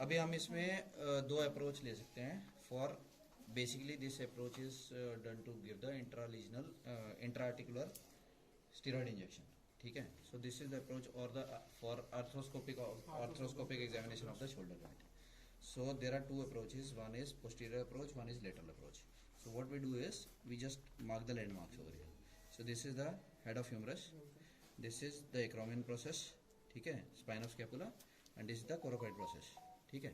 अभी हम इसमें दो अप्रोच ले सकते हैं for basically this approach is done to give the intralesional intraarticular steroid injection. ठीक है. So this is the approach और the for arthroscopic examination of the shoulder joint. So there are two approaches. One is posterior approach, one is lateral approach. So what we do is we just mark the landmarks over here. So this is the head of humerus, this is the acromion process, ठीक है, spine of scapula, and this is the coracoid process. ठीक है.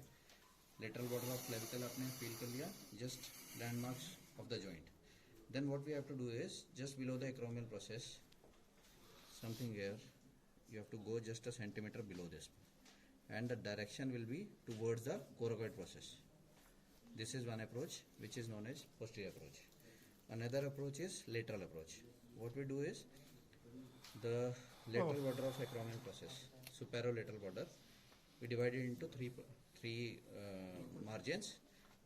Lateral border of clavicle आपने feel कर लिया, just landmarks of the joint. Then what we have to do is just below the acromion process, something here, you have to go just a centimeter below this, and the direction will be towards the coracoid process. This is one approach which is known as posterior approach. Another approach is lateral approach. What we do is the lateral border of acromion process, superolateral border, we divide it into three margins.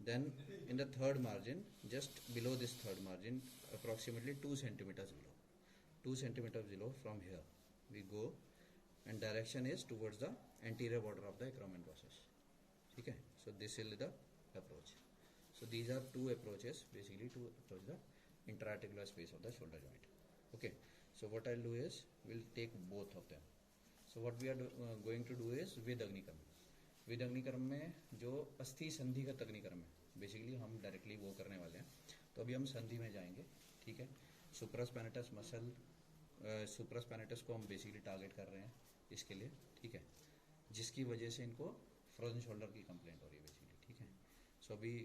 Then in the third margin, just below this third margin, approximately 2 centimeters below, 2 centimeters below from here we go, and direction is towards the anterior border of the acromion process. Okay, so this is the approach. So these are two approaches basically to approach the intra-articular space of the shoulder joint. Okay, so what I'll do is we'll take both of them. So what we are going to do is with agnikarma. With अग्निकर्म में जो अस्थि संधि का अग्निकर्म है basically हम directly वो करने वाले हैं. तो अभी हम संधि में जाएंगे. ठीक है. सुप्रास्पैनेटस मसल, सुप्रास्पैनेटस को हम बेसिकली टारगेट कर रहे हैं इसके लिए. ठीक है. जिसकी वजह से इनको फ्रोजन शोल्डर की कंप्लेंट हो रही है बेसिकली. ठीक है. सो अभी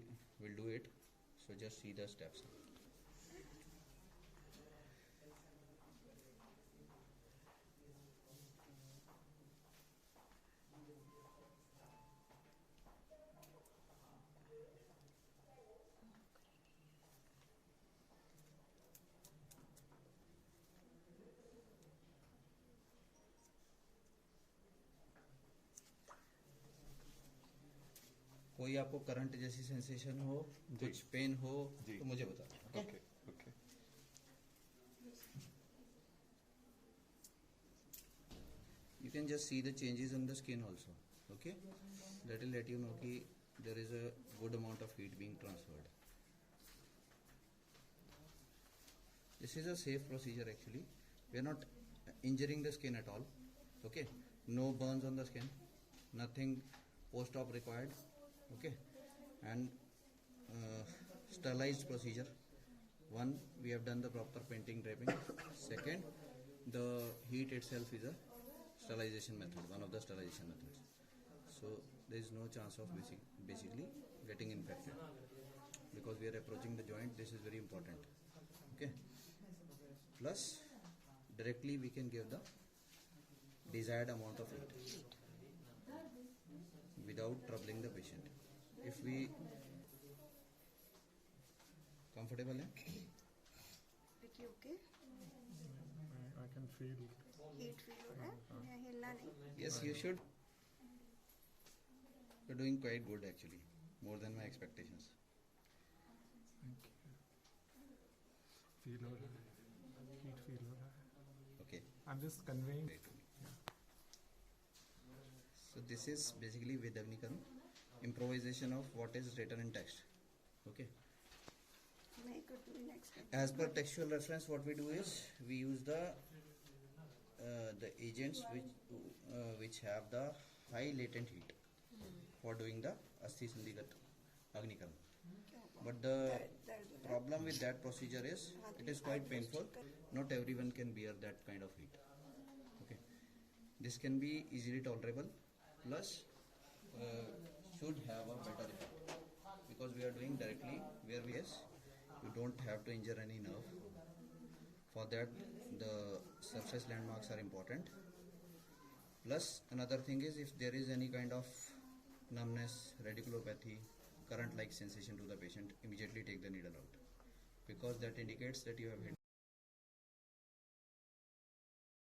will do it. So just see the steps. कोई आपको करंट जैसी सेंसेशन हो, कुछ पेन हो तो मुझे बता. Okay okay. You can just see the changes in the skin also. Okay, that will let you know कि there is a good amount of heat being transferred. This is a safe procedure actually. We are not injuring the skin at all. Okay, no burns on the skin, nothing post-op required. Okay, and sterilized procedure. One, we have done the proper painting, draping. Second, the heat itself is a sterilization method, one of the sterilization methods. So there is no chance of basically getting infected because we are approaching the joint. This is very important. Okay. Plus, directly we can give the desired amount of heat without troubling the patient. If we comfortable है? Vicky, okay? I can feel Heat feel हो रहा है? मैं हिलना नहीं. Yes, you should. You're doing quite good actually, more than my expectations. Thank you. Feel हो रहा है, हीट फील हो रहा है. Okay. I'm just conveying. So this is basically with Agnikam, improvisation of what is written in text. Okay. मैं could do next time. As per textual reference, what we do is we use the agents which have the high latent heat for doing the Asti Sandhigat Agnikam. But the problem with that procedure is it is quite painful. Not everyone can bear that kind of heat. Okay. This can be easily tolerable. Plus should have a better effect because we are doing directly where we is. You don't have to injure any nerve. For that, the surface landmarks are important. Plus another thing is if there is any kind of numbness, radiculopathy, current like sensation to the patient, immediately take the needle out because that indicates that you have hit